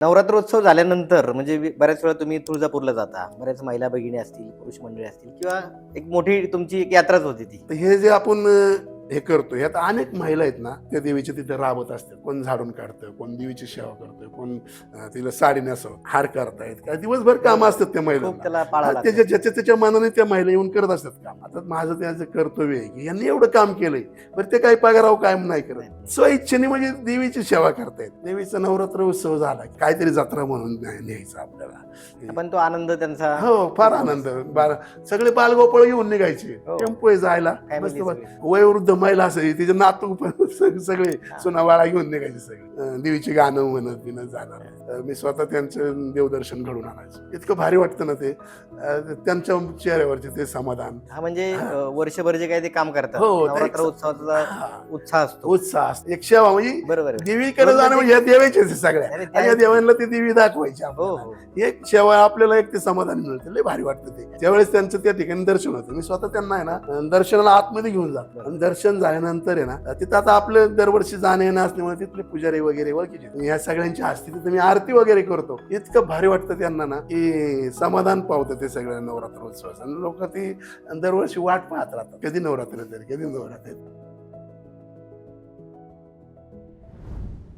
नवरात्रोत्सव झाल्यानंतर म्हणजे बऱ्याच वेळा तुम्ही तुळजापूरला जाता. बऱ्याच महिला भगिनी असतील, पुरुष मंडळी असतील किंवा एक मोठी तुमची एक यात्राच होती ती. तर हे जे आपण हे करतो यात अनेक महिला आहेत ना, त्या देवीच्या तिथे राबत असतात. कोण झाडून काढतं, कोण देवीची सेवा करतं, कोण तिला साडी नेसव, हार करतायत, काय दिवसभर काम असतात त्या खूप महिलांना. त्याला पाळावं लागतं. त्याच्या ज्याच्या त्याच्या मनाने त्या महिला येऊन करत असतात काम. आता माझं त्याचं कर्तव्य आहे की यांनी एवढं काम केलंय, बरं ते काही पगाराव कायम नाही करत, स्वइच्छेने म्हणजे देवीची सेवा करतायत. देवीचा नवरात्र उत्सव झाला काहीतरी जत्रा म्हणून न्यायचा आपल्याला. पण तो आनंद त्यांचा हो, फार आनंद. सगळे बालगोपाळ घेऊन निघायचे, हो. टेम्पो आहे जायला, Family मस्त सगळे. वयोवृद्ध महिला असायची, तिचे नातू पण सगळे सुनावाळा घेऊन निघायचे सगळे. देवीची गाणं म्हणत बिनत जाणार. मी स्वतः त्यांचं देवदर्शन घडून आणायचं. इतकं भारी वाटतं ना ते, त्यांच्या चेहऱ्यावरचे ते समाधान. हा म्हणजे वर्षभर जे काही ते काम करतात, हो, नवरात्र उत्सवाचा उत्साह असतो. उत्साह असतो. एक सेवा म्हणजे बरोबर आहे. देवीकडे जाणं म्हणजे या देवाचेच आहे सगळ्या, अरे आणि या देवांना ती देवी दाखवायची हो आपल्याला. हो. एक सेवा आपल्याला एक ते समाधान मिळतं, लय भारी वाटतं ते. ज्यावेळेस त्यांचं त्या ठिकाणी दर्शन होतं, मी स्वतः त्यांना आहे ना दर्शनाला आतमध्ये घेऊन जातो. आणि दर्शन झाल्यानंतर आहे ना तिथं आता आपलं दरवर्षी जाणं येणं असल्यामुळे तिथले पुजारी वगैरे ओळखीचे, ह्या सगळ्यांची असते तिथं मी आरती वगैरे करतो. इतकं भारी वाटतं त्यांना ना की समाधान पावतं ते सगळ्या नवरात्र उत्सवाचं. आणि लोक ती दरवर्षी वाट पाहत राहतात, कधी नवरात्र येते, कधी नवरात्र येते.